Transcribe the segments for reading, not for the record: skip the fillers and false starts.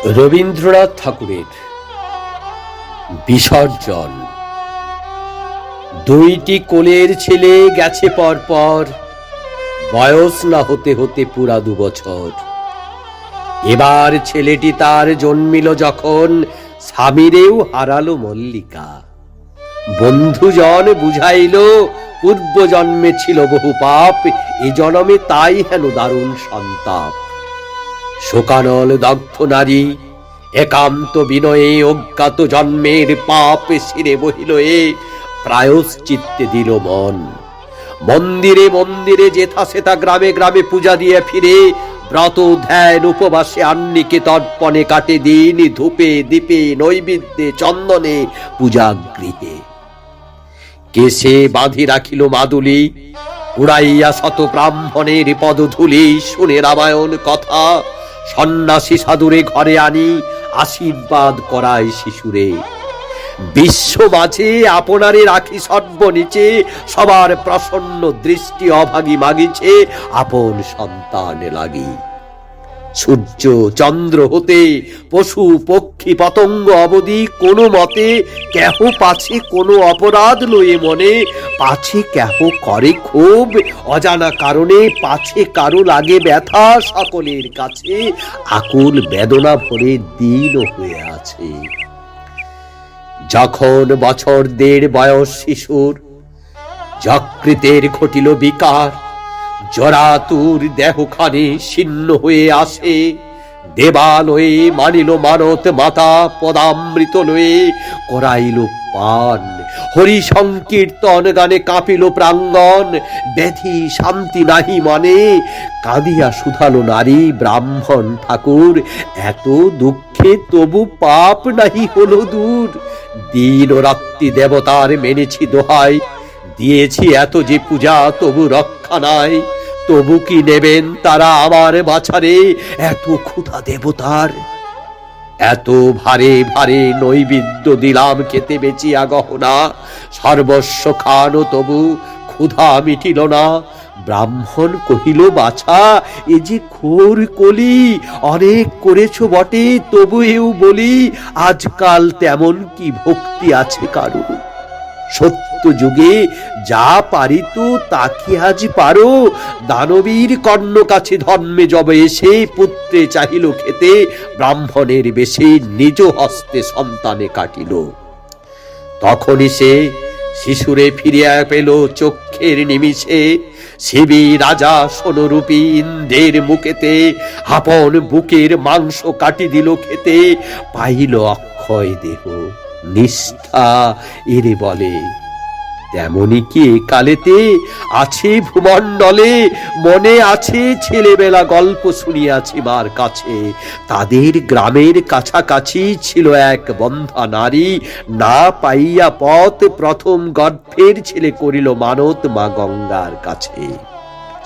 রবীন্দ্রনাথ ঠাকুরের বিসর্জন। দুইটি কোলের ছেলে গেছে পরপর, বয়স না হতে হতে পুরা 2 বছর। এবার ছেলেটি তার জন্মিল যখন, স্বামীরেও হারালো মল্লিকা। বন্ধুজন বুঝাইল পূর্ব জন্মে ছিল বহু পাপ, এ জন্মে তাই হেন দারুণ সন্তাপ। শোকানল দগ্ধ নারী একান্ত বিনয়ে, অজ্ঞাত জন্মের পাপ শিরে বহিল এ, প্রায়শ্চিত্তে দিল মন। মন্দিরে মন্দিরে যেথা সেথা গ্রামে গ্রামে পূজা দিয়ে ফিরে, ব্রত ধ্যান উপবাসে আন্নিকে তর্পণে কাটে দিন, ধূপে দীপে নৈবেদ্যে চন্দনে পূজা গৃহে। কেশে বাঁধি রাখিল মাদুলি, উড়াইয়া শত ব্রাহ্মণের পদধূলি। শুনে রামায়ণ কথা সন্ন্যাসী সাধুরে ঘরে আনি, আশীর্বাদ করায় শিশুরে। বিশ্ব মাঝে আপনারে রাখি সর্বনিচে, সবার প্রসন্ন দৃষ্টি অভাগী মাগিছে আপন সন্তান লাগি। সূর্য চন্দ্র হতে পশু পক্ষী পতঙ্গ অবধি কোনো মতে কেহ পাছে কোনো অপরাধ লয়ে মনে, পাছে কেহ করে ক্ষোভ অজানা কারণে, পাছে কারো লাগে ব্যথা, সকলের কাছে আকুল বেদনা ভরে দীন হয়ে আছে। যখন বছর 1.5 বয়স শিশুর, যকৃতের ঘটিল বিকার। জরাতুর দেহখানি ছিন্ন হয়ে আসে, দেবালয়ে মানিল মানত মাতা, পদামৃত লয়ে করাইল পান। হরি সংকীর্তন গানে কাঁপিল প্রাঙ্গণ, ব্যাধি শান্তি নাহি মানে, কাঁদিয়া শুধালো নারী ব্রাহ্মণ ঠাকুর। এত দুঃখে তবু পাপ নাহি হলো দূর। দিন ও রাত্রি দেবতার মেনেছি দোহাই, দিয়েছি এত যে পূজা তবু রক্ষা নাই। তবু কি নেবেন তারা আমার বাছারে, এত ক্ষুধা দেবতার। এত ভারে ভারে নৈবেদ্য দিলাম খেতে বেচিয়া গহনা, সর্বস্ব খানো তবু ক্ষুধা মিটিল না। ব্রাহ্মণ কহিল বাছা, এ যে ঘোর কলি, অনেক করেছ বটে তবু এও বলি, আজকাল তেমন কি ভক্তি আছে কারো? সত্য যুগে যা পারিত তাকে আজ পারো। দানবীর কর্ণ কাছে ধর্মে যবে এসে, পুত্রে চাহিল খেতে ব্রাহ্মণের বেশে, নিজ হস্তে সন্তানে কাটিল। তখনই সে শিশুরে ফিরিয়া পেল চক্ষের নিমিষে। শিবী রাজা সোনরূপী ইন্দ্রের মুখেতে, আপন বুকের মাংস কাটি দিল খেতে। পাইল অক্ষয় দেহ নিষ্ঠা এরে বলে, তেমনি কি কালেতে আছে ভূমণ্ডলে। মনে আছে ছেলেবেলা গল্প শুনিয়াছি মার কাছে, তাদের গ্রামের কাছাকাছি ছিল এক বন্ধা নারী। না পাইয়া পথ প্রথম গর্ভের ছেলে করিল মানত মা গঙ্গার কাছে।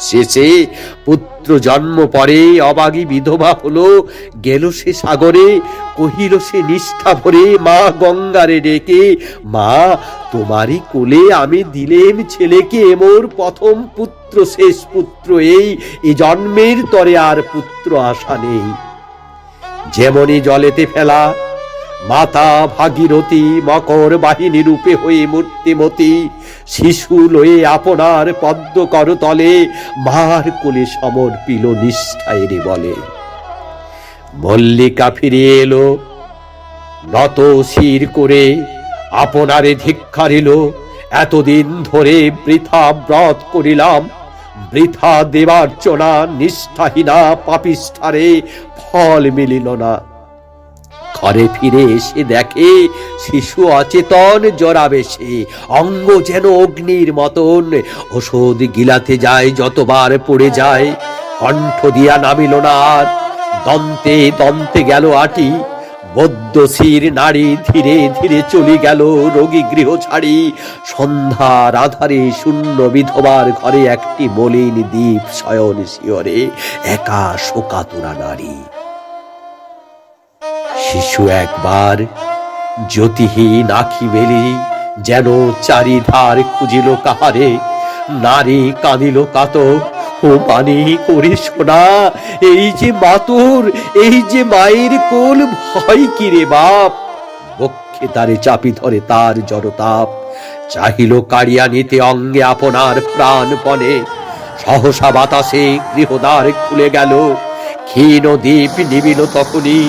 শেষে পুত্র জন্ম পরে অবাগী বিধবা হলো, গেল সে সাগরে। কহিল সে নিষ্ঠা ভরে মা গঙ্গারে ডেকে, মা তোমারই কোলে আমি দিলেম ছেলেকে, মোর প্রথম পুত্র শেষ পুত্র এই, এ জন্মের তরে আর পুত্র আশা নেই। যেমনি জলেতে ফেলা মাতা ভাগীরথী, মকর বাহিনী রূপে হয়ে মূর্তিমতী। শিশু লয়ে আপনার পদ্ম করতলে, মার কোলে সমর্পিল নিষ্ঠায় রে বলে। মল্লিকা ফিরিয়ে এলো নত শির করে, আপনারে ধিক্কারিল। এতদিন ধরে বৃথা ব্রত করিলাম, বৃথা দেবার্চনা, নিষ্ঠাহীনা পাপিষ্ঠারে ফল মিলিল না। ঘরে ফিরে এসে দেখে শিশু অচেতন জরাবেশে, অঙ্গ যেন অগ্নির মতন। ওষুধ গিলাতে যায় যতবার পড়ে যায়, কণ্ঠ দিয়া নামিল না আর। দন্তে দন্তে গেল আটি, বদ্ধশির নারী ধীরে ধীরে চলে গেল রোগী গৃহ ছাড়ি। সন্ধ্যার আধারে শূন্য বিধবার ঘরে একটি মলিন দ্বীপ শয়ন শিয়রে, একা শোকাতুরা নারী। শিশু একবার জ্যোতিহীন আখি মেলি, যেন চারিধার খুঁজিল কাহারে। নারী কাঁদিল কাতর, ও মানে করে শোনা, এই যে মাতুর, এই যে মায়ের কোল, ভয় কি রে বাপ। বক্ষে তারে চাপি ধরে তার জড়তাপ, চাহিল কাড়িয়া নিতে অঙ্গে আপনার প্রাণপণে। সহসা বাতাসে গৃহদ্বার খুলে গেল, ক্ষীণ দ্বীপ নিবিল তখনই।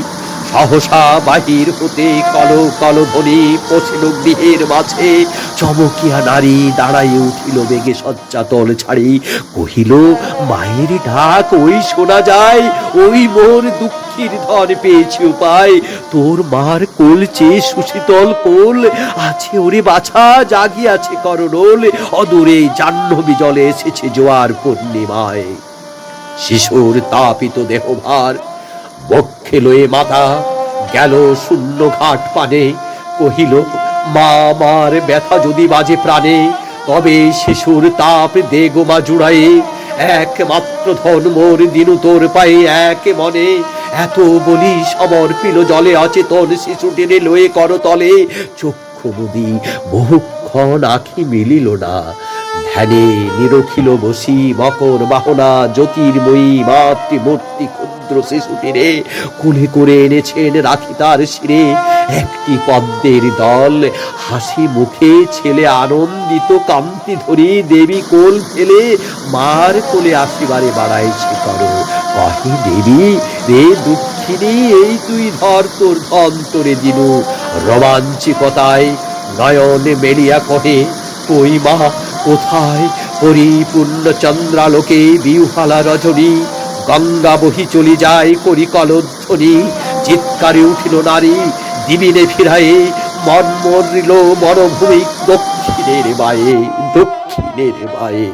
সহসা বাহির হতে কল কল ধ্বনি পৌঁছিল গৃহের মাঝে। চমকিয়া নারী দাঁড়াইয়া উঠিল বেগে শয্যাতল ছাড়ি, কহিল মায়ের ডাক ওই শোনা যায়, ওই মোর দুঃখীর ধন পেয়েছি উপায়। তোর মার কোল চেয়ে সুশীতল কোল, আছে ওরে বাছা জাগিয়াছে করোল। অদূরে জাহ্নবী জলে এসেছে জোয়ার পূর্ণিমায়। শিশুর তাপিত দেহভার বক্ষে লয়ে মাতা গেল শূন্য ঘাট পানে। কহিল মা, আমার ব্যথা যদি বাজে প্রাণে, তবে শিশুর তাপ দে গো মা জুড়ায়ে। একমাত্র ধন মোর দিনু তোর পায়ে এক মনে, এত বলি সমর্পিল জলে অচেতন শিশুটিরে লয়ে করতলে। চক্ষু মুদি বহুক্ষণ আখি মিলিল না, ধ্যানে নিরখিল বসি মকর বাহনা জ্যোতির্ময়ী মাতৃমূর্তি ক্ষুদ্র শিশুটিরে কোলে করে এনেছেন রাখি তার শিরে। একটি পদ্মের দল, হাসি মুখে ছেলে আনন্দিত কান্তি ধরি দেবী কোল ফেলে মার কোলে আসিবারে বাড়াইছে করো। কহে দেবী রে দুঃখিনী, এই তুই ধর তোর ধন তোরে দিনু। রোমাঞ্চিকতায় নয়ন মেলিয়া কহে কই মা কোথায়। পরিপূর্ণ চন্দ্রালোকে বিউহালা রজনী, গঙ্গা বহি চলি যায় করি কলধ্বনি। চিৎকারে উঠিল নারী দিবিনে ফিরায়ে, মন মরিল মরভূমি দক্ষিণের বায়ে, দক্ষিণের বায়ে।